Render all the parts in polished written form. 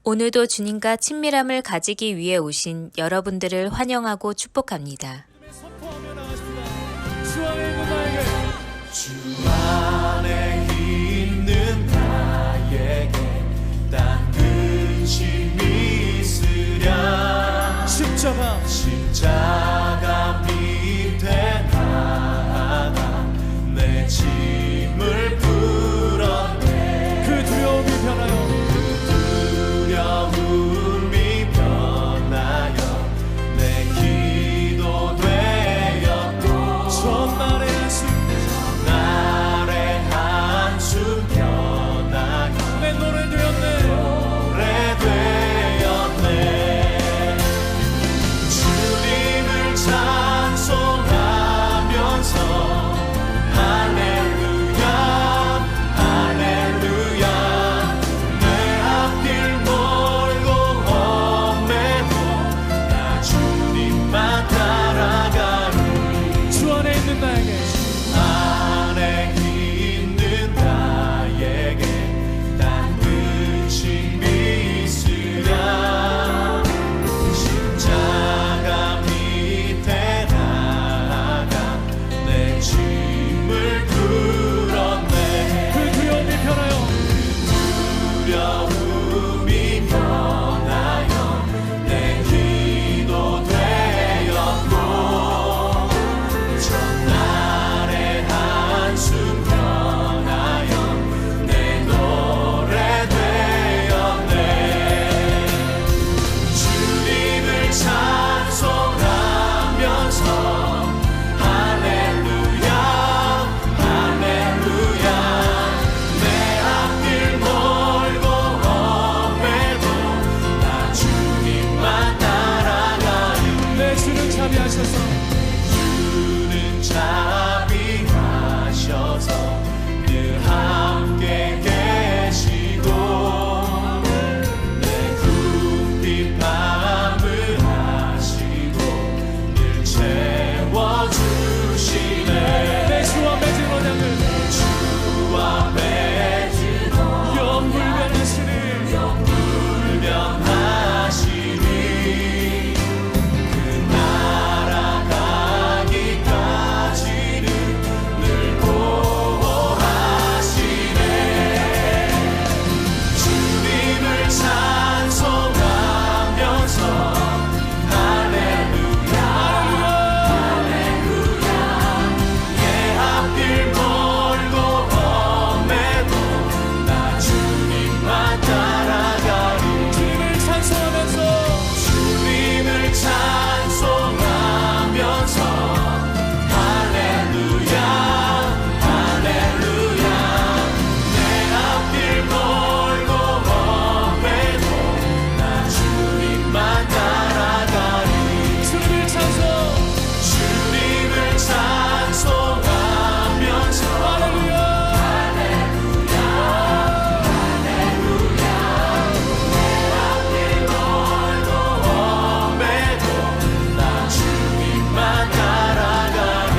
오늘도 주님과 친밀함을 가지기 위해 오신 여러분들을 환영하고 축복합니다. 선포하며 나가십니다. 주 안에 있는 나에게, 주 안에 있는 나에게 딴 근심이 있으랴. 십자가 밑에 나아가 내 짐을 풀었네. 그 두려움이 변하여, 두려움이 변하여 내 기도 되었고, 전날의 한숨, 날의 한숨 변하여 내 노래 되었네. 노래 되었네. 주님을 찬송하면서 할렐루야 할렐루야. 내 앞길 멀고 험해도 나 주님만 따라가리. 주 안에 있는 나에게, 안에 있는 나에게 딴 근심이 있으랴. 십자가 밑에 나아가 내 짐을 풀었네. 그 두려움이 변하여, 두려움이 변하여 내 기도 되었고, 전날의 한숨 변하여 내 노래 되었네. 주님을 찬송하면서 할렐루야 할렐루야. 내 앞길 멀고 험해도 나 주님만 따라가리. 내 주는 자비하셔서 주는 자비하셔서 늘 함께 계시고, 내 궁핍 밤을 하시고 늘 채워주시네. 내 주와 맺은 언약을 주와 맺은 영불변하시니, 불변하시니 그 날아가기까지는 늘 보호하시네. 주님을 찬송하면서 할렐루야 할렐루야. 내 앞길 멀고 험해도 나 주님만 따라가리. 주님을 찬송하면서 주님을 찬송하면서 할렐루야 할렐루야. 내 앞길 멀고 험해도 나 주님만 따라가리. 주님을 주님을 찬송하면서 할렐루야. 험해도 나 주님만 따라가리.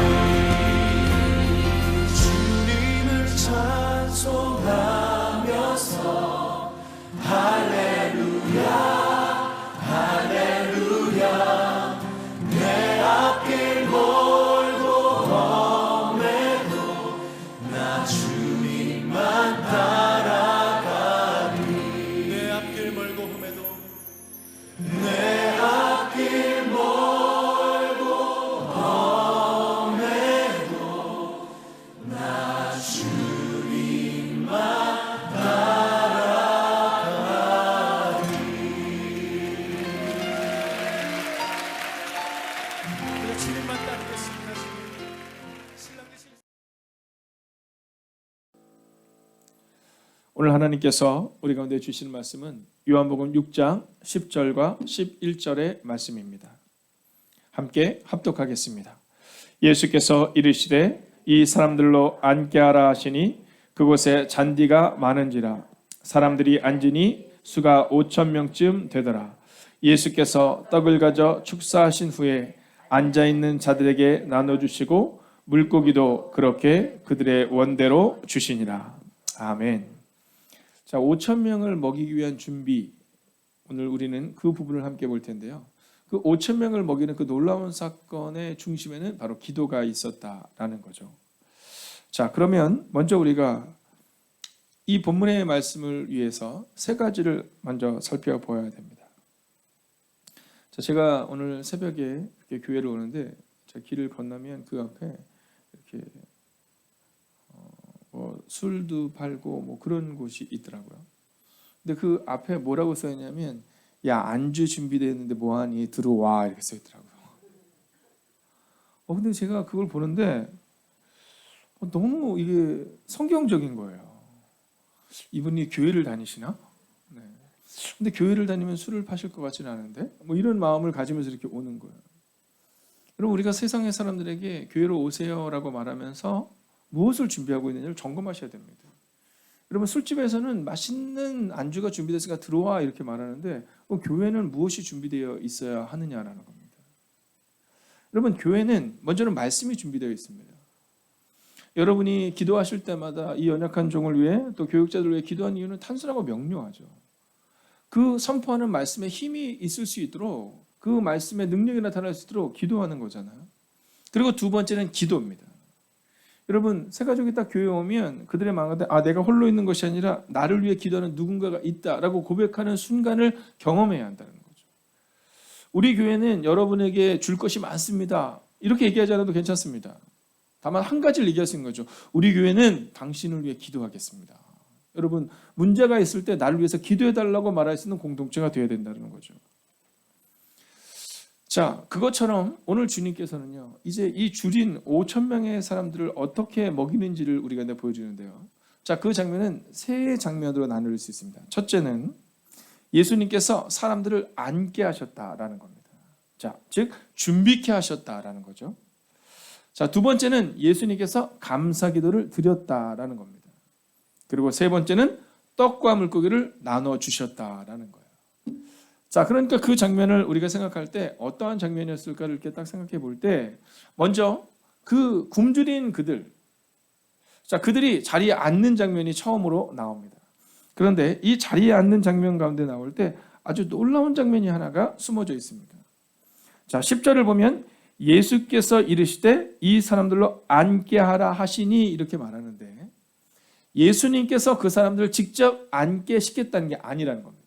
주님을 찬송하면서 할렐루야 할렐루야. 내 앞길 멀고 험해도 나 주님만 따라가리. 내 앞길 멀고 험해도 내 앞길 멀고 험해도 나 주님만 따라가리. 우리가 주님만 따르겠습니다. 신랑 되신 오늘 하나님께서 우리 가운데 주시는 말씀은 요한복음 6장 10절과 11절의 말씀입니다. 함께 합독하겠습니다. 예수께서 이르시되 이 사람들로 앉게 하라 하시니 그곳에 잔디가 많은지라. 사람들이 앉으니 수가 5,000명쯤 되더라. 예수께서 떡을 가져 축사하신 후에 앉아있는 자들에게 나눠주시고 물고기도 그렇게 그들의 원대로 주시니라. 아멘. 자, 5,000명을 먹이기 위한 준비, 오늘 우리는 그 부분을 함께 볼 텐데요. 그 5천 명을 먹이는 그 놀라운 사건의 중심에는 바로 기도가 있었다라는 거죠. 자, 그러면 먼저 우리가 이 본문의 말씀을 위해서 세 가지를 먼저 살펴보아야 됩니다. 자, 제가 오늘 새벽에 이렇게 교회를 오는데 제가 길을 건너면 그 앞에 이렇게 뭐 술도 팔고 뭐 그런 곳이 있더라고요. 근데 그 앞에 뭐라고 써 있냐면 야, 안주 준비되어 있는데 뭐하니 들어와 이렇게 써 있더라고요. 근데 제가 그걸 보는데 너무 이게 성경적인 거예요. 이분이 교회를 다니시나? 네. 근데 교회를 다니면 술을 파실 것 같지는 않은데 뭐 이런 마음을 가지면서 이렇게 오는 거예요. 여러분, 우리가 세상의 사람들에게 교회로 오세요라고 말하면서 무엇을 준비하고 있느냐를 점검하셔야 됩니다. 여러분, 술집에서는 맛있는 안주가 준비됐으니까 들어와 이렇게 말하는데 교회는 무엇이 준비되어 있어야 하느냐라는 겁니다. 여러분, 교회는 먼저는 말씀이 준비되어 있습니다. 여러분이 기도하실 때마다 이 연약한 종을 위해 또 교육자들을 위해 기도하는 이유는 단순하고 명료하죠. 그 선포하는 말씀에 힘이 있을 수 있도록 그 말씀의 능력이 나타날 수 있도록 기도하는 거잖아요. 그리고 두 번째는 기도입니다. 여러분, 새 가족이 딱 교회에 오면 그들의 마음 가운데 내가 홀로 있는 것이 아니라 나를 위해 기도하는 누군가가 있다라고 고백하는 순간을 경험해야 한다는 거죠. 우리 교회는 여러분에게 줄 것이 많습니다. 이렇게 얘기하지 않아도 괜찮습니다. 다만 한 가지를 얘기할 수 있는 거죠. 우리 교회는 당신을 위해 기도하겠습니다. 여러분, 문제가 있을 때 나를 위해서 기도해달라고 말할 수 있는 공동체가 되어야 된다는 거죠. 자, 그것처럼 오늘 주님께서는요, 이제 이 줄인 5천 명의 사람들을 어떻게 먹이는지를 우리가 보여주는데요. 자, 그 장면은 세 장면으로 나눌 수 있습니다. 첫째는 예수님께서 사람들을 앉게 하셨다라는 겁니다. 자, 즉 준비케 하셨다라는 거죠. 자, 두 번째는 예수님께서 감사기도를 드렸다라는 겁니다. 그리고 세 번째는 떡과 물고기를 나눠 주셨다라는 거예요. 자, 그러니까 그 장면을 우리가 생각할 때 어떠한 장면이었을까를 이렇게 딱 생각해 볼 때 먼저 그 굶주린 그들, 자, 그들이 자리에 앉는 장면이 처음으로 나옵니다. 그런데 이 자리에 앉는 장면 가운데 나올 때 아주 놀라운 장면이 하나가 숨어져 있습니다. 자, 10절을 보면 예수께서 이르시되 이 사람들로 앉게 하라 하시니 이렇게 말하는데 예수님께서 그 사람들을 직접 앉게 시켰다는 게 아니라는 겁니다.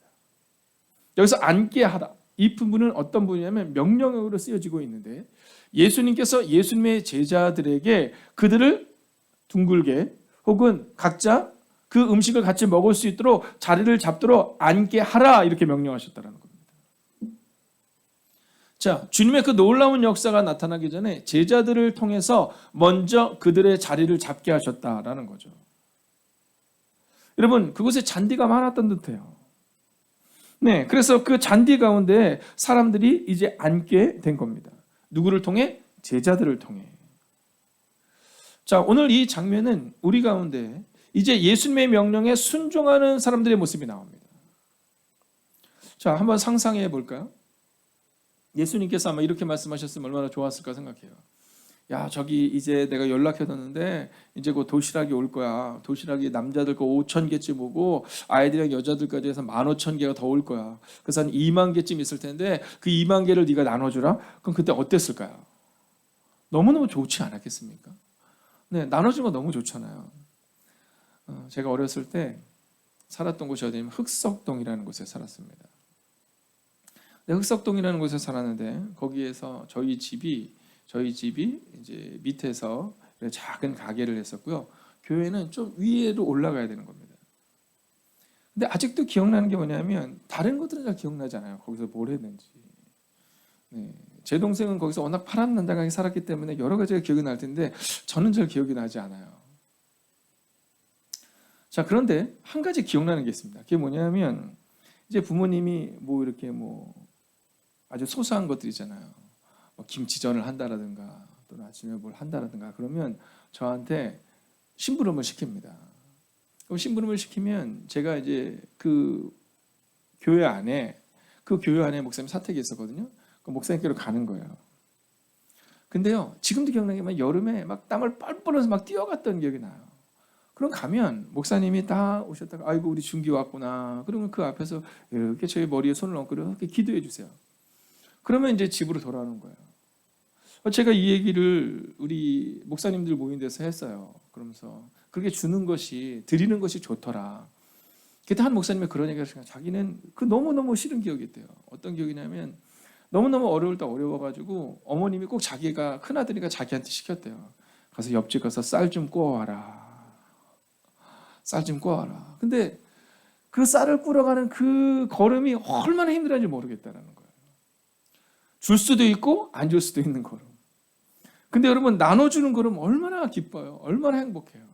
여기서 앉게 하라, 이 부분은 어떤 부분이냐면 명령어로 쓰여지고 있는데 예수님께서 예수님의 제자들에게 그들을 둥글게 혹은 각자 그 음식을 같이 먹을 수 있도록 자리를 잡도록 앉게 하라 이렇게 명령하셨다는 겁니다. 자, 주님의 그 놀라운 역사가 나타나기 전에 제자들을 통해서 먼저 그들의 자리를 잡게 하셨다라는 거죠. 여러분, 그곳에 잔디가 많았던 듯해요. 네, 그래서 그 잔디 가운데 사람들이 이제 앉게 된 겁니다. 누구를 통해? 제자들을 통해. 자, 오늘 이 장면은 우리 가운데 이제 예수님의 명령에 순종하는 사람들의 모습이 나옵니다. 자, 한번 상상해 볼까요? 예수님께서 아마 이렇게 말씀하셨으면 얼마나 좋았을까 생각해요. 야, 저기 이제 내가 연락해뒀는데 이제 곧 도시락이 올 거야. 도시락이 남자들 거 5,000개쯤 오고 아이들이랑 여자들까지 해서 15,000개가 더 올 거야. 그래서 한 2만 개쯤 있을 텐데 그 2만 개를 네가 나눠주라? 그럼 그때 어땠을까요? 너무너무 좋지 않았겠습니까? 네, 나눠주는 거 너무 좋잖아요. 제가 어렸을 때 살았던 곳이 어디냐면 흑석동이라는 곳에 살았습니다. 네, 흑석동이라는 곳에 살았는데 거기에서 저희 집이 이제 밑에서 작은 가게를 했었고요. 교회는 좀 위로 올라가야 되는 겁니다. 근데 아직도 기억나는 게 뭐냐면 다른 것들은 잘 기억나지 않아요. 거기서 뭘 했는지. 네, 제 동생은 거기서 워낙 파란난장하게 살았기 때문에 여러 가지가 기억이 날 텐데 저는 잘 기억이 나지 않아요. 자, 그런데 한 가지 기억나는 게 있습니다. 그게 뭐냐면 이제 부모님이 뭐 이렇게 뭐 아주 소소한 것들 있잖아요. 뭐 김치전을 한다라든가 또는 아침에 뭘 한다라든가 그러면 저한테 심부름을 시킵니다. 그럼 심부름을 시키면 제가 이제 그 교회 안에 목사님 사택이 있었거든요. 그 목사님께로 가는 거예요. 근데요, 지금도 기억나게 막 여름에 막 땀을 뻘뻘 흘려서 막 뛰어갔던 기억이 나요. 그럼 가면 목사님이 다 오셨다가 아이고 우리 준기 왔구나. 그러면 그 앞에서 이렇게 저희 머리에 손을 얹고 이렇게 기도해 주세요. 그러면 이제 집으로 돌아오는 거예요. 제가 이 얘기를 우리 목사님들 모인 데서 했어요. 그러면서 그렇게 주는 것이 드리는 것이 좋더라. 그때 한 목사님이 그런 얘기를 하시니까 자기는 그 너무너무 싫은 기억이 있대요. 어떤 기억이냐면 너무너무 어려울 때 어려워가지고 어머님이 꼭 자기가 큰아들이니까 자기한테 시켰대요. 가서 옆집 가서 쌀 좀 구워와라. 쌀 좀 구워와라. 근데 그 쌀을 구워가는 그 걸음이 얼마나 힘들었는지 모르겠다는 거예요. 줄 수도 있고 안 줄 수도 있는 걸음. 근데 여러분 나눠주는 걸음 얼마나 기뻐요. 얼마나 행복해요.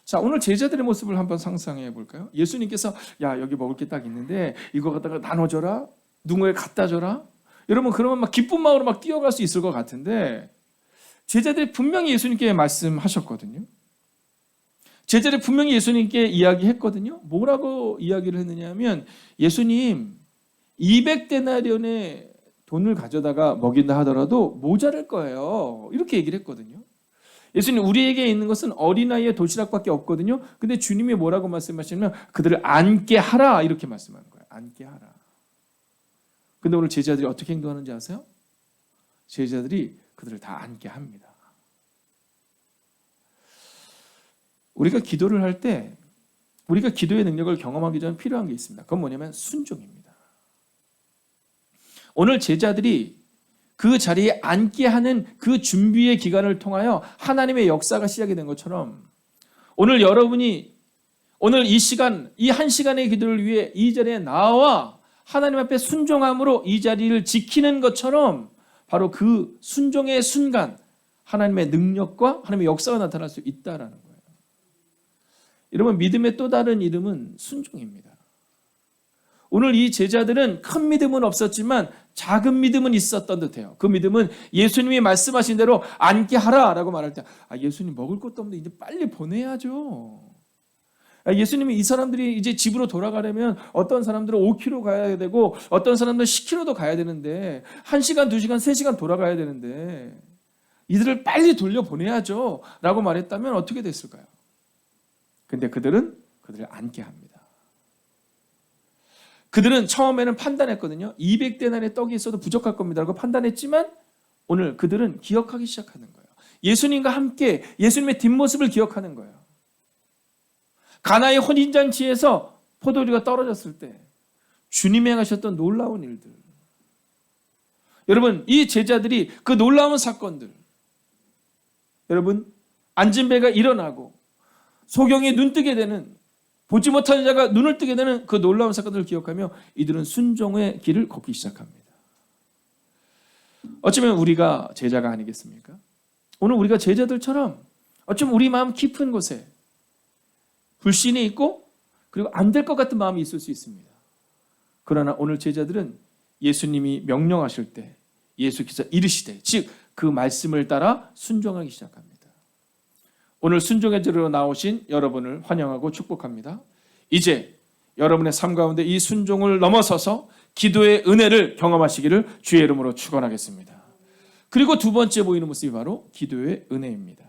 자, 오늘 제자들의 모습을 한번 상상해 볼까요? 예수님께서 야 여기 먹을 게 딱 있는데 이거 갖다가 나눠줘라. 누구에게 갖다 줘라. 여러분 그러면 막 기쁜 마음으로 막 뛰어갈 수 있을 것 같은데 제자들이 분명히 예수님께 말씀하셨거든요. 제자들이 분명히 예수님께 이야기했거든요. 뭐라고 이야기를 했느냐 하면 예수님 200데나리온의 돈을 가져다가 먹인다 하더라도 모자랄 거예요. 이렇게 얘기를 했거든요. 예수님 우리에게 있는 것은 어린아이의 도시락밖에 없거든요. 근데 주님이 뭐라고 말씀하시냐면 그들을 앉게 하라 이렇게 말씀하는 거예요. 앉게 하라. 근데 오늘 제자들이 어떻게 행동하는지 아세요? 제자들이 그들을 다 앉게 합니다. 우리가 기도를 할 때 우리가 기도의 능력을 경험하기 전에 필요한 게 있습니다. 그건 뭐냐면 순종입니다. 오늘 제자들이 그 자리에 앉게 하는 그 준비의 기간을 통하여 하나님의 역사가 시작이 된 것처럼 오늘 여러분이 오늘 이 시간, 이 한 시간의 기도를 위해 이 자리에 나와 하나님 앞에 순종함으로 이 자리를 지키는 것처럼 바로 그 순종의 순간 하나님의 능력과 하나님의 역사가 나타날 수 있다라는 거예요. 여러분 믿음의 또 다른 이름은 순종입니다. 오늘 이 제자들은 큰 믿음은 없었지만 작은 믿음은 있었던 듯해요. 그 믿음은 예수님이 말씀하신 대로 앉게 하라라고 말할 때 예수님 먹을 것도 없는데 이제 빨리 보내야죠. 예수님이 이 사람들이 이제 집으로 돌아가려면 어떤 사람들은 5km 가야 되고 어떤 사람들은 10km도 가야 되는데 1시간, 2시간, 3시간 돌아가야 되는데 이들을 빨리 돌려보내야죠 라고 말했다면 어떻게 됐을까요? 근데 그들은 그들을 앉게 합니다. 그들은 처음에는 판단했거든요. 200데나리의 떡이 있어도 부족할 겁니다 라고 판단했지만 오늘 그들은 기억하기 시작하는 거예요. 예수님과 함께 예수님의 뒷모습을 기억하는 거예요. 가나의 혼인잔치에서 포도주가 떨어졌을 때 주님이 행하셨던 놀라운 일들. 여러분 이 제자들이 그 놀라운 사건들 여러분 앉은 배가 일어나고 소경이 눈뜨게 되는 보지 못하는 자가 눈을 뜨게 되는 그 놀라운 사건들을 기억하며 이들은 순종의 길을 걷기 시작합니다. 어쩌면 우리가 제자가 아니겠습니까? 오늘 우리가 제자들처럼 어쩌면 우리 마음 깊은 곳에 불신이 있고 그리고 안 될 것 같은 마음이 있을 수 있습니다. 그러나 오늘 제자들은 예수님이 명령하실 때 예수께서 이르시되 즉 그 말씀을 따라 순종하기 시작합니다. 오늘 순종의 자리로 나오신 여러분을 환영하고 축복합니다. 이제 여러분의 삶 가운데 이 순종을 넘어서서 기도의 은혜를 경험하시기를 주의 이름으로 축원하겠습니다. 그리고 두 번째 보이는 모습이 바로 기도의 은혜입니다.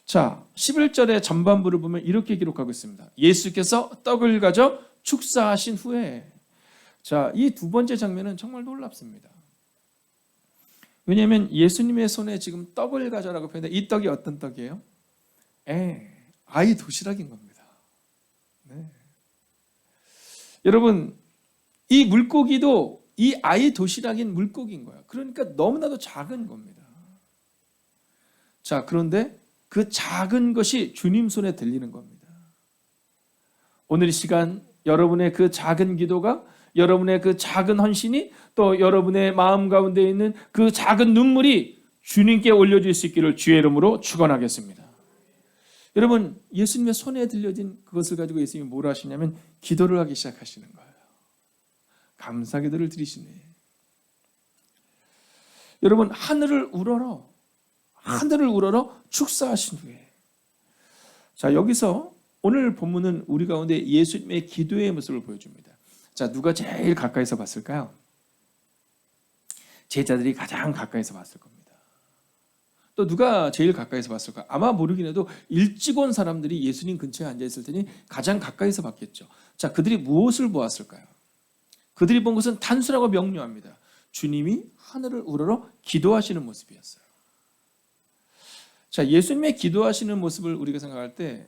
자, 11절의 전반부를 보면 이렇게 기록하고 있습니다. 예수께서 떡을 가져 축사하신 후에 자, 이 두 번째 장면은 정말 놀랍습니다. 왜냐하면 예수님의 손에 지금 떡을 가져라고 표현해 이 떡이 어떤 떡이에요? 아이 도시락인 겁니다. 네. 여러분 이 물고기도 이 아이 도시락인 물고기인 거예요. 그러니까 너무나도 작은 겁니다. 자, 그런데 그 작은 것이 주님 손에 들리는 겁니다. 오늘 이 시간 여러분의 그 작은 기도가 여러분의 그 작은 헌신이 또 여러분의 마음 가운데 있는 그 작은 눈물이 주님께 올려질 수 있기를 주의 이름으로 축원하겠습니다. 여러분 예수님의 손에 들려진 그것을 가지고 예수님이 뭘 하시냐면 기도를 하기 시작하시는 거예요. 감사 기도를 드리시네. 여러분 하늘을 우러러 축사하신 후에 자 여기서 오늘 본문은 우리 가운데 예수님의 기도의 모습을 보여줍니다. 자 누가 제일 가까이서 봤을까요? 제자들이 가장 가까이서 봤을 겁니다. 또 누가 제일 가까이서 봤을까? 아마 모르긴 해도 일찍 온 사람들이 예수님 근처에 앉아 있을 테니 가장 가까이서 봤겠죠. 자, 그들이 무엇을 보았을까요? 그들이 본 것은 단순하고 명료합니다. 주님이 하늘을 우러러 기도하시는 모습이었어요. 자, 예수님의 기도하시는 모습을 우리가 생각할 때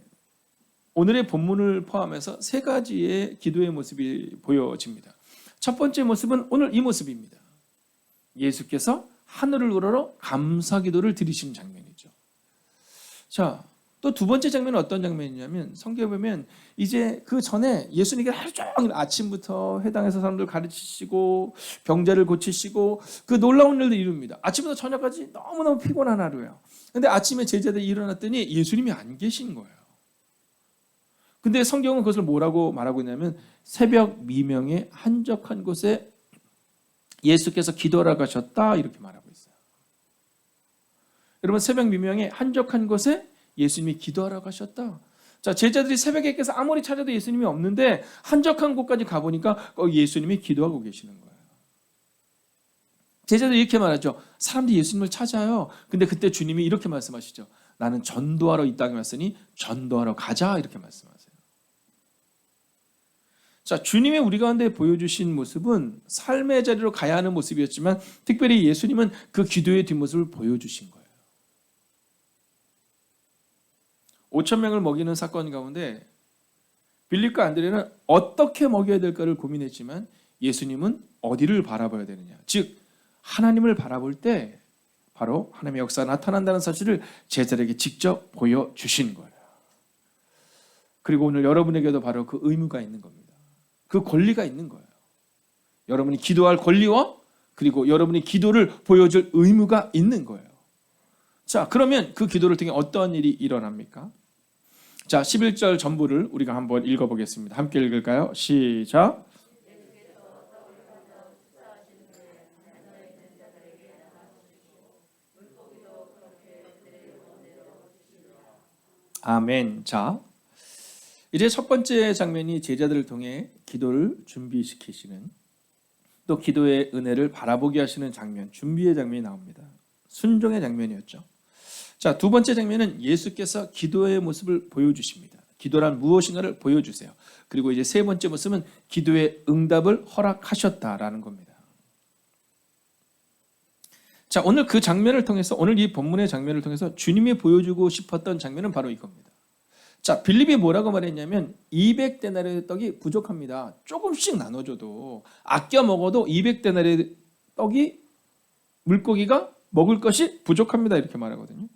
오늘의 본문을 포함해서 세 가지의 기도의 모습이 보여집니다. 첫 번째 모습은 오늘 이 모습입니다. 예수께서 하늘을 우러러 감사 기도를 드리시는 장면이죠. 자, 또 두 번째 장면은 어떤 장면이냐면 성경에 보면 이제 그 전에 예수님께 하루 종일 아침부터 회당에서 사람들 가르치시고 병자를 고치시고 그 놀라운 일을 이룹니다. 아침부터 저녁까지 너무너무 피곤한 하루예요. 근데 아침에 제자들이 일어났더니 예수님이 안 계신 거예요. 근데 성경은 그것을 뭐라고 말하고 있냐면 새벽 미명에 한적한 곳에 예수께서 기도하러 가셨다 이렇게 말하고 있어요. 여러분, 새벽 미명에 한적한 곳에 예수님이 기도하러 가셨다. 자, 제자들이 새벽에 깨서 아무리 찾아도 예수님이 없는데 한적한 곳까지 가보니까 예수님이 기도하고 계시는 거예요. 제자들이 이렇게 말하죠. 사람들이 예수님을 찾아요. 근데 그때 주님이 이렇게 말씀하시죠. 나는 전도하러 이 땅에 왔으니 전도하러 가자 이렇게 말씀하세요. 자, 주님이 우리 가운데 보여주신 모습은 삶의 자리로 가야 하는 모습이었지만 특별히 예수님은 그 기도의 뒷모습을 보여주신 거예요. 5,000명을 먹이는 사건 가운데 빌립과 안드레는 어떻게 먹여야 될까를 고민했지만 예수님은 어디를 바라봐야 되느냐, 즉 하나님을 바라볼 때 바로 하나님의 역사가 나타난다는 사실을 제자들에게 직접 보여주신 거예요. 그리고 오늘 여러분에게도 바로 그 의무가 있는 겁니다. 그 권리가 있는 거예요. 여러분이 기도할 권리와 그리고 여러분이 기도를 보여줄 의무가 있는 거예요. 자, 그러면 그 기도를 통해 어떠한 일이 일어납니까? 자, 11절 전부를 우리가 한번 읽어보겠습니다. 함께 읽을까요? 시작. 아멘. 자, 이제 첫 번째 장면이 제자들을 통해 기도를 준비시키시는, 또 기도의 은혜를 바라보게 하시는 장면, 준비의 장면이 나옵니다. 순종의 장면이었죠. 자, 두 번째 장면은 예수께서 기도의 모습을 보여주십니다. 기도란 무엇인가를 보여주세요. 그리고 이제 세 번째 모습은 기도의 응답을 허락하셨다라는 겁니다. 자, 오늘 그 장면을 통해서, 오늘 이 본문의 장면을 통해서 주님이 보여주고 싶었던 장면은 바로 이겁니다. 자, 빌립이 뭐라고 말했냐면 200데나리의 떡이 부족합니다. 조금씩 나눠줘도, 아껴 먹어도 200데나리의 떡이, 물고기가 먹을 것이 부족합니다. 이렇게 말하거든요.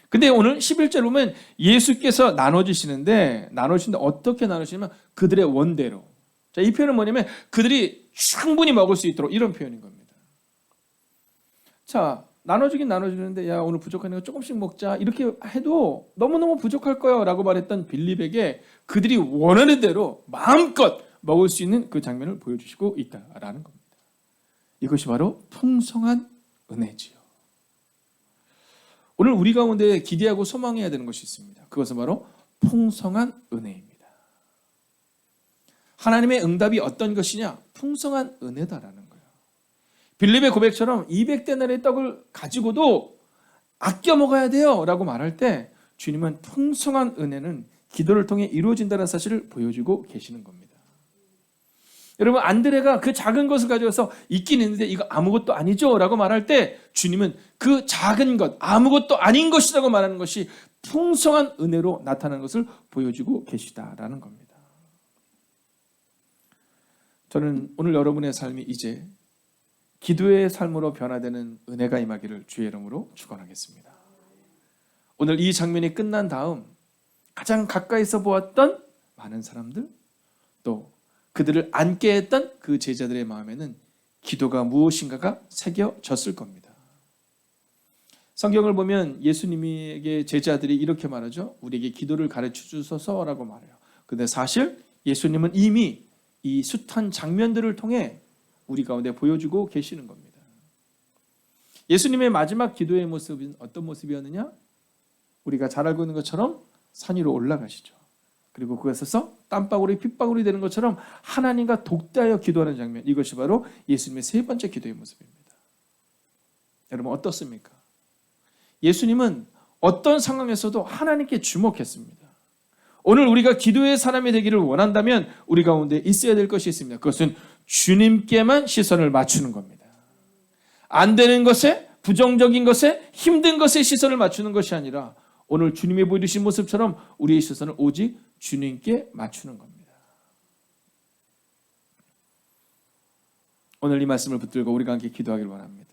근데 오늘 11절 보면 예수께서 나눠주시는데 어떻게 나누시냐면 그들의 원대로. 자, 이 표현은 뭐냐면 그들이 충분히 먹을 수 있도록, 이런 표현인 겁니다. 자, 나눠주긴 나눠주는데 야, 오늘 부족하니까 조금씩 먹자 이렇게 해도 너무너무 부족할 거야 라고 말했던 빌립에게 그들이 원하는 대로 마음껏 먹을 수 있는 그 장면을 보여주시고 있다라는 겁니다. 이것이 바로 풍성한 은혜지요. 오늘 우리 가운데 기대하고 소망해야 되는 것이 있습니다. 그것은 바로 풍성한 은혜입니다. 하나님의 응답이 어떤 것이냐? 풍성한 은혜다라는 거예요. 빌립의 고백처럼 200데나리의 떡을 가지고도 아껴 먹어야 돼요 라고 말할 때 주님은 풍성한 은혜는 기도를 통해 이루어진다는 사실을 보여주고 계시는 겁니다. 여러분, 안드레가 그 작은 것을 가져와서 있긴 있는데 이거 아무것도 아니죠 라고 말할 때 주님은 그 작은 것, 아무것도 아닌 것이라고 말하는 것이 풍성한 은혜로 나타나는 것을 보여주고 계시다라는 겁니다. 저는 오늘 여러분의 삶이 이제 기도의 삶으로 변화되는 은혜가 임하기를 주의 이름으로 축원하겠습니다. 오늘 이 장면이 끝난 다음 가장 가까이서 보았던 많은 사람들, 또 그들을 안게 했던 그 제자들의 마음에는 기도가 무엇인가가 새겨졌을 겁니다. 성경을 보면 예수님에게 제자들이 이렇게 말하죠. 우리에게 기도를 가르쳐 주소서라고 말해요. 그런데 사실 예수님은 이미 이 숱한 장면들을 통해 우리 가운데 보여주고 계시는 겁니다. 예수님의 마지막 기도의 모습은 어떤 모습이었느냐? 우리가 잘 알고 있는 것처럼 산 위로 올라가시죠. 그리고 그것에서 땀방울이 핏방울이 되는 것처럼 하나님과 독대하여 기도하는 장면, 이것이 바로 예수님의 세 번째 기도의 모습입니다. 여러분 어떻습니까? 예수님은 어떤 상황에서도 하나님께 주목했습니다. 오늘 우리가 기도의 사람이 되기를 원한다면 우리 가운데 있어야 될 것이 있습니다. 그것은 주님께만 시선을 맞추는 겁니다. 안 되는 것에, 부정적인 것에, 힘든 것에 시선을 맞추는 것이 아니라 오늘 주님이 보여주신 모습처럼 우리의 시선을 오직 주님께 맞추는 겁니다. 오늘 이 말씀을 붙들고 우리가 함께 기도하기를 원합니다.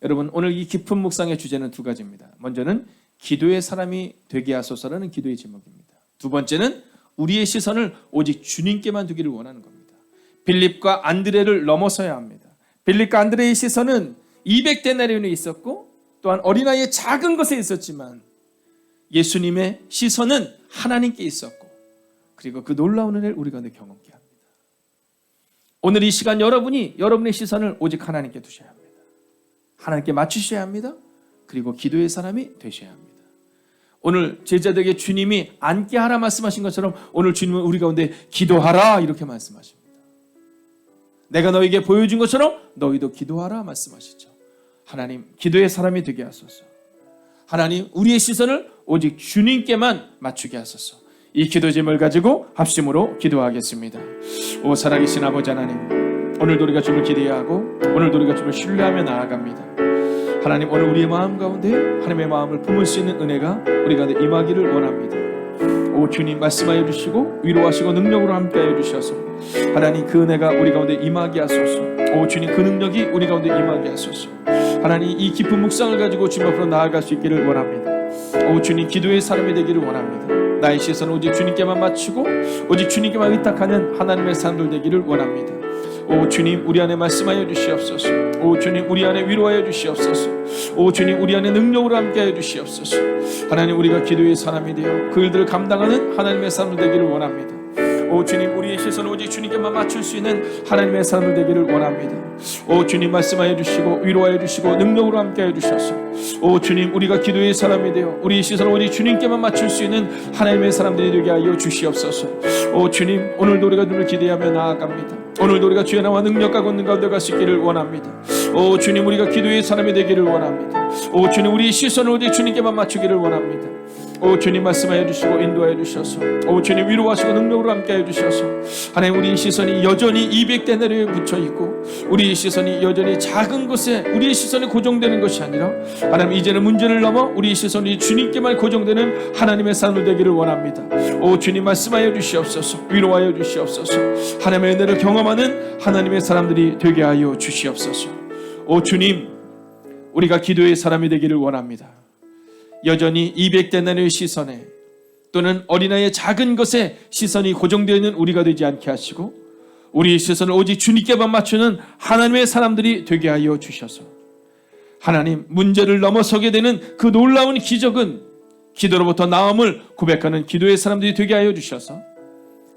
여러분, 오늘 이 깊은 묵상의 주제는 두 가지입니다. 먼저는 기도의 사람이 되게 하소서라는 기도의 제목입니다. 두 번째는 우리의 시선을 오직 주님께만 두기를 원하는 겁니다. 빌립과 안드레를 넘어서야 합니다. 빌립과 안드레의 시선은 200데나리온에 있었고 또한 어린아이의 작은 것에 있었지만 예수님의 시선은 하나님께 있었고 그리고 그 놀라운 은혜를 우리 가운데 경험케 합니다. 오늘 이 시간 여러분의 시선을 오직 하나님께 두셔야 합니다. 하나님께 맞추셔야 합니다. 그리고 기도의 사람이 되셔야 합니다. 오늘 제자들에게 주님이 앉게 하라 말씀하신 것처럼 오늘 주님은 우리 가운데 기도하라 이렇게 말씀하십니다. 내가 너에게 보여준 것처럼 너희도 기도하라 말씀하시죠. 하나님, 기도의 사람이 되게 하소서. 하나님, 우리의 시선을 오직 주님께만 맞추게 하소서. 이 기도 제목을 가지고 합심으로 기도하겠습니다. 오 살아계신 아버지 하나님, 오늘도 우리가 주를 기대하고 오늘도 우리가 주를 신뢰하며 나아갑니다. 하나님, 오늘 우리의 마음 가운데 하나님의 마음을 품을 수 있는 은혜가 우리 가운데 임하기를 원합니다. 오 주님, 말씀하여 주시고 위로하시고 능력으로 함께하여 주셔서 하나님, 그 은혜가 우리 가운데 임하게 하소서. 오 주님, 그 능력이 우리 가운데 임하게 하소서. 하나님, 이 깊은 묵상을 가지고 주님 앞으로 나아갈 수 있기를 원합니다. 오 주님, 기도의 사람이 되기를 원합니다. 나의 시선을 오직 주님께만 맞추고 오직 주님께만 의탁하는 하나님의 사람들 되기를 원합니다. 오 주님, 우리 안에 말씀하여 주시옵소서. 오 주님, 우리 안에 위로하여 주시옵소서. 오 주님, 우리 안에 능력으로 함께하여 주시옵소서. 하나님, 우리가 기도의 사람이 되어 그 일들을 감당하는 하나님의 사람들 되기를 원합니다. 오 주님, 우리의 시선을 오직 주님께만 맞출 수 있는 하나님의 사람들 되기를 원합니다. 오 주님, 말씀하여 주시고 위로하여 주시고 능력으로 함께하여 주셔서 오 주님, 우리가 기도의 사람이 되어 우리의 시선을 오직 주님께만 맞출 수 있는 하나님의 사람들이 되게 하여 주시옵소서. 오 주님, 오늘도 우리가 눈을 기대하며 나아갑니다. 오늘도 우리가 주의 나와 능력과 권능 가운데 갈 수 있기를 원합니다. 오 주님, 우리가 기도의 사람이 되기를 원합니다. 오 주님, 우리의 시선을 오직 주님께만 맞추기를 원합니다. 오 주님, 말씀하여 주시고 인도하여 주셔서 오 주님, 위로하시고 능력으로 함께하여 주셔서 하나님, 우리의 시선이 여전히 200데나리온에 붙여있고 우리의 시선이 여전히 작은 것에 우리의 시선이 고정되는 것이 아니라 하나님, 이제는 문제를 넘어 우리의 시선이 주님께만 고정되는 하나님의 사람들 되기를 원합니다. 오 주님, 말씀하여 주시옵소서. 위로하여 주시옵소서. 하나님의 은혜를 경험하는 하나님의 사람들이 되게 하여 주시옵소서. 오 주님, 우리가 기도의 사람이 되기를 원합니다. 여전히 200데나리온의 시선에 또는 어린아이의 작은 것에 시선이 고정되어 있는 우리가 되지 않게 하시고 우리의 시선을 오직 주님께만 맞추는 하나님의 사람들이 되게 하여 주셔서 하나님, 문제를 넘어서게 되는 그 놀라운 기적은 기도로부터 나음을 고백하는 기도의 사람들이 되게 하여 주셔서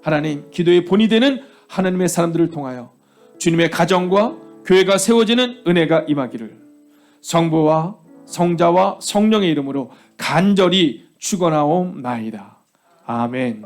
하나님, 기도의 본이 되는 하나님의 사람들을 통하여 주님의 가정과 교회가 세워지는 은혜가 임하기를 성부와 성자와 성령의 이름으로 간절히 축원하옵나이다. 아멘.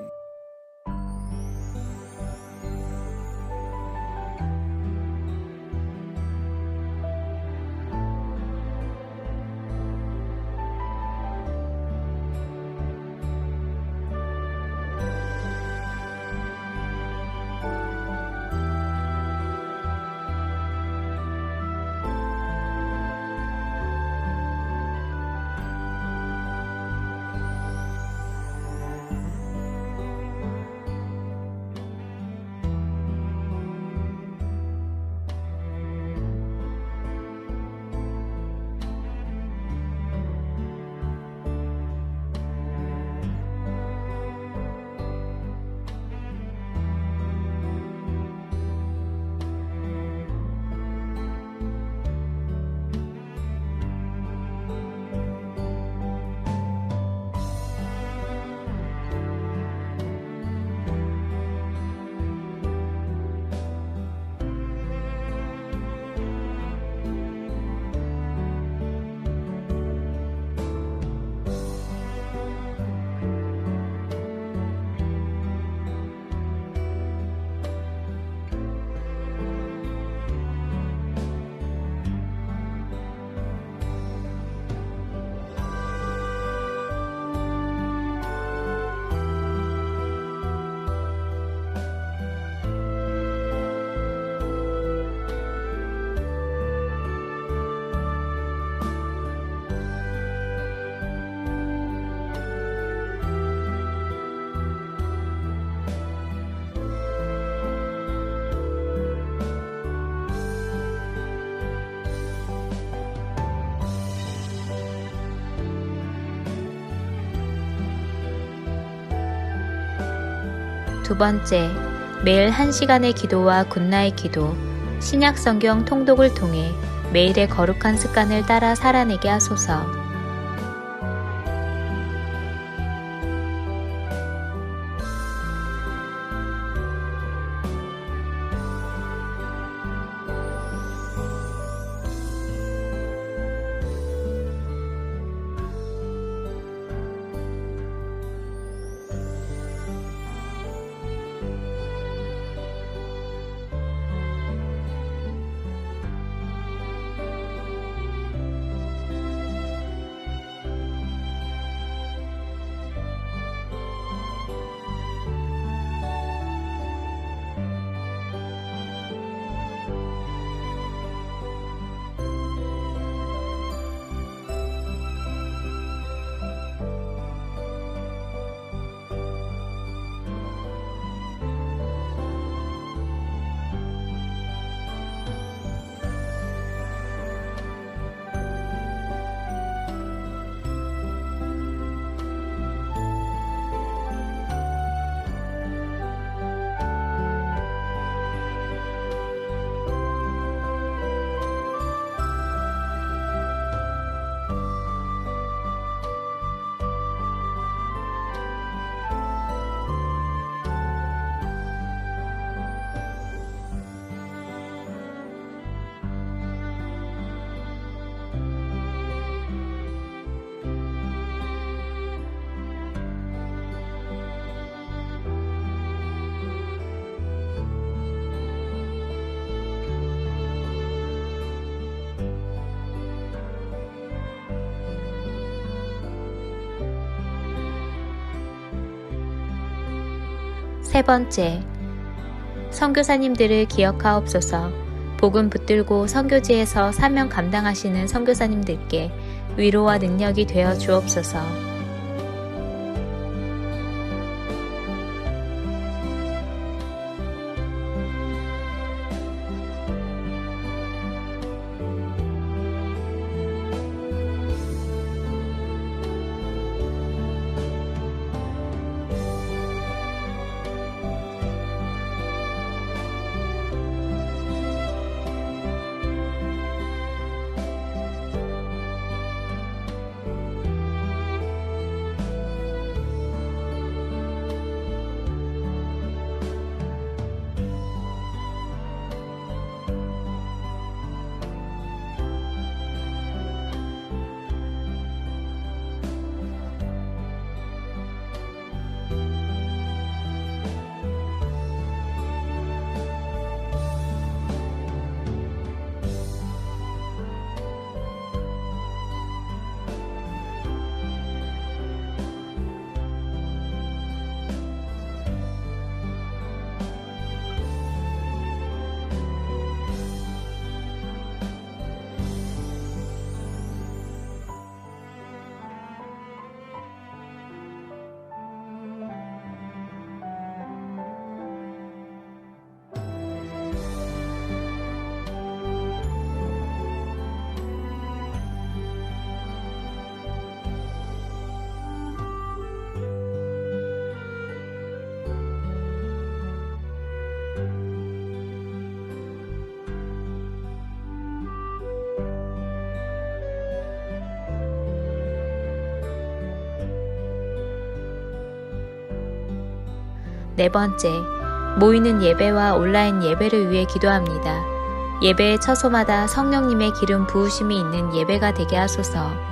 두 번째, 매일 1시간의 기도와 굿나잇 기도, 신약 성경 통독을 통해 매일의 거룩한 습관을 따라 살아내게 하소서. 세 번째, 선교사님들을 기억하옵소서. 복음 붙들고 선교지에서 사명 감당하시는 선교사님들께 위로와 능력이 되어 주옵소서. 네 번째, 모이는 예배와 온라인 예배를 위해 기도합니다. 예배의 처소마다 성령님의 기름 부으심이 있는 예배가 되게 하소서.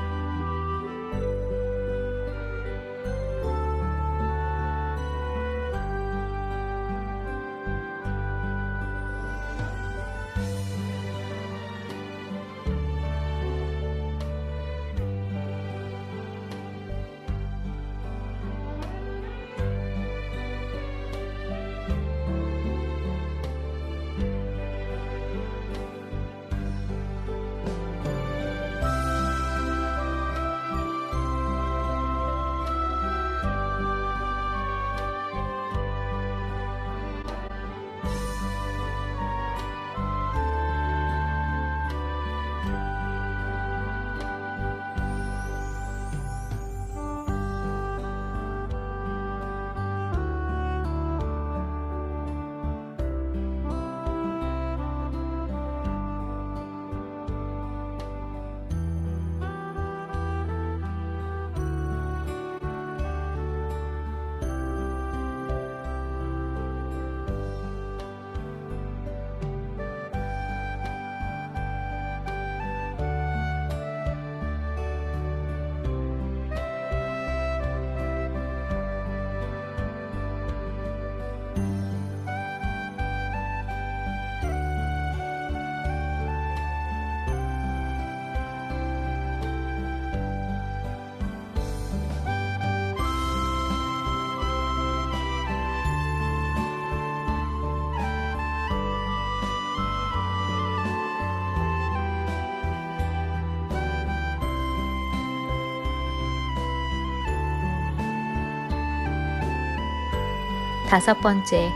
5번째,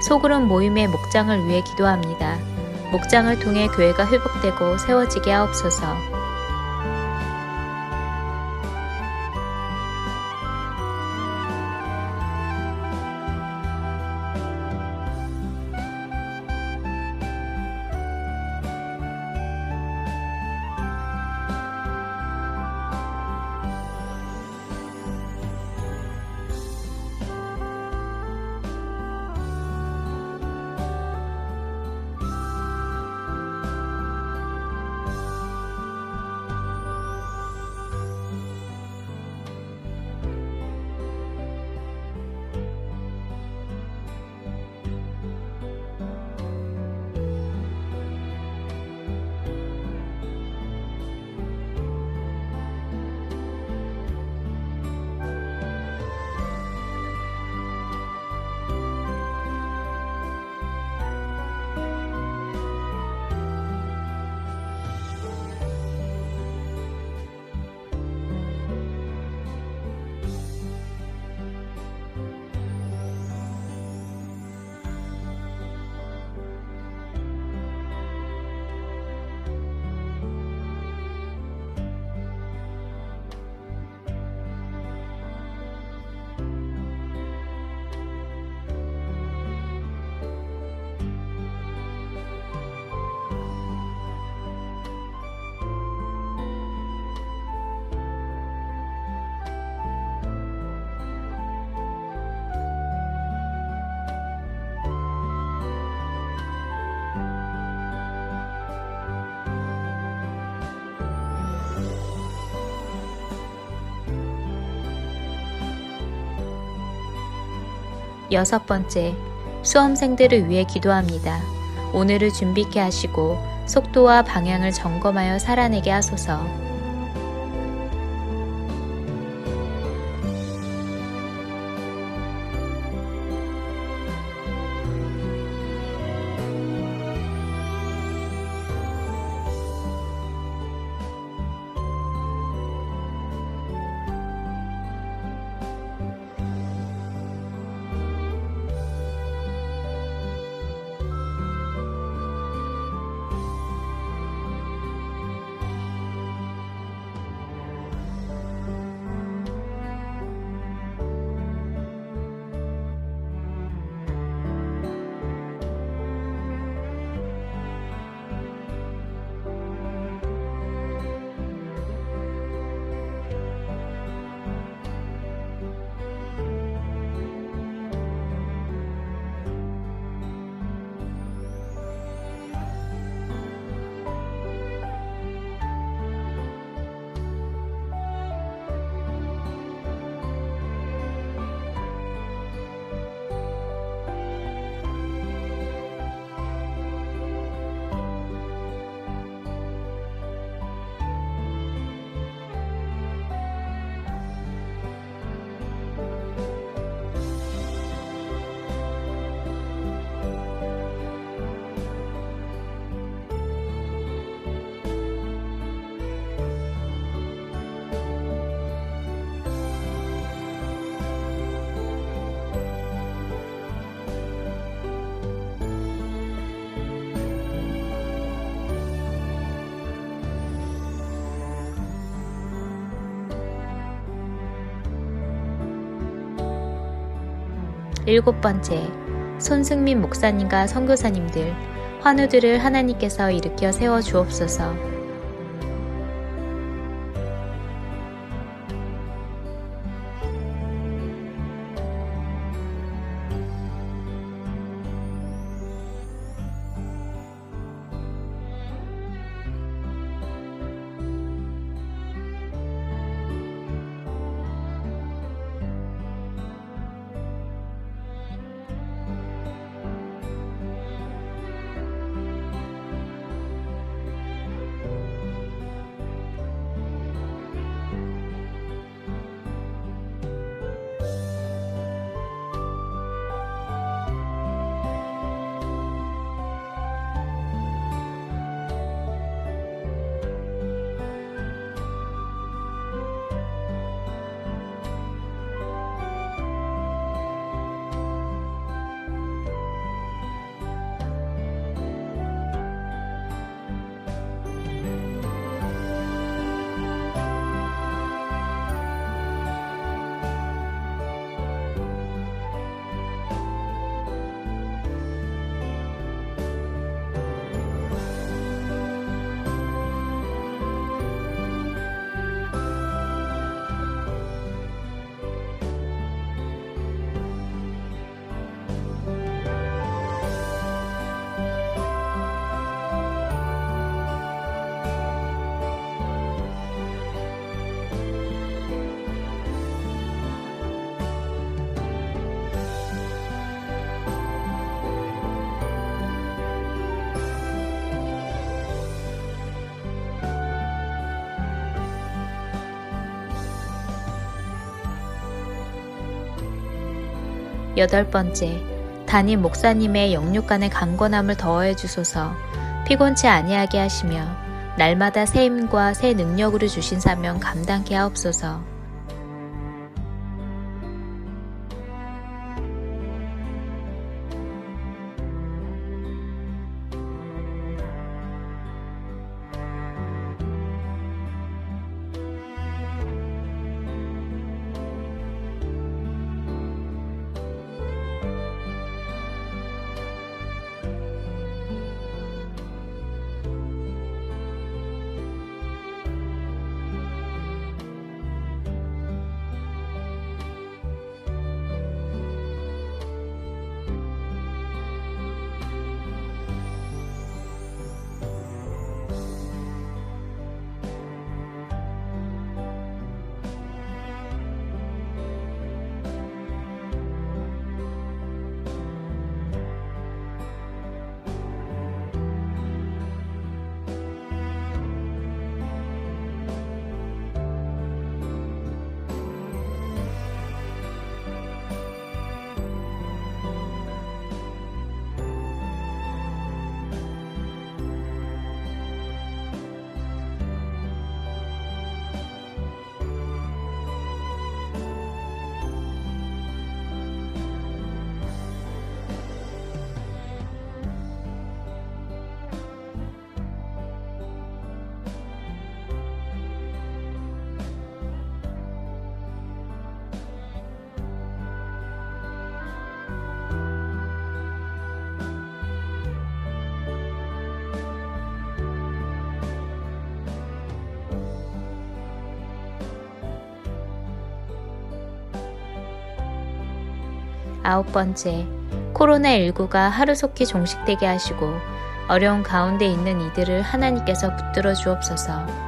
소그룹 모임의 목장을 위해 기도합니다. 목장을 통해 교회가 회복되고 세워지게 하옵소서. 여섯 번째, 수험생들을 위해 기도합니다. 오늘을 준비케 하시고 속도와 방향을 점검하여 살아내게 하소서. 일곱 번째, 손승민 목사님과 선교사님들, 환우들을 하나님께서 일으켜 세워 주옵소서. 8번째, 담임 목사님의 영육간의 강건함을 더하여 주소서. 피곤치 아니하게 하시며 날마다 새 힘과 새 능력으로 주신 사명 감당케 하옵소서. 아홉 번째, 코로나19가 하루속히 종식되게 하시고 어려운 가운데 있는 이들을 하나님께서 붙들어 주옵소서.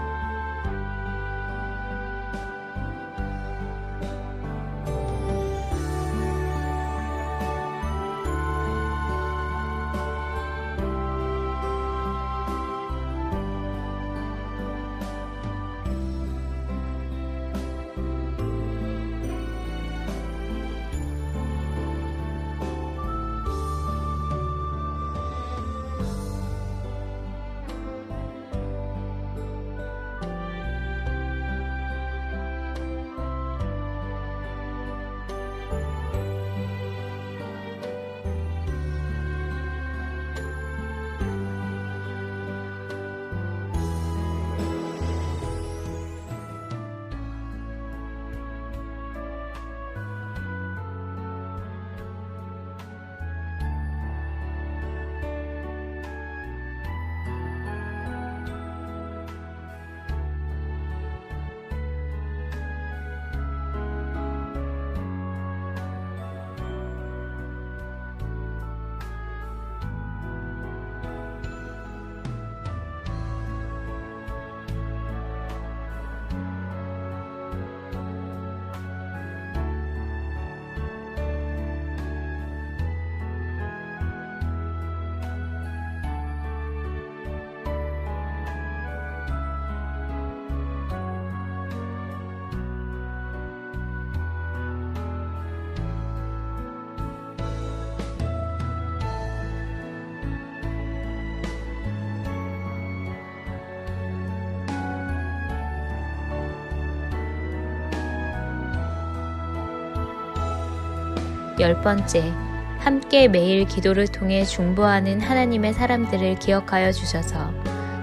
열 번째, 함께 매일 기도를 통해 중보하는 하나님의 사람들을 기억하여 주셔서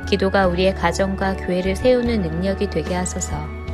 기도가 우리의 가정과 교회를 세우는 능력이 되게 하소서.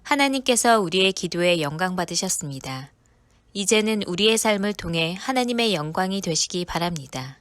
하나님께서 우리의 기도에 영광 받으셨습니다. 이제는 우리의 삶을 통해 하나님의 영광이 되시기 바랍니다.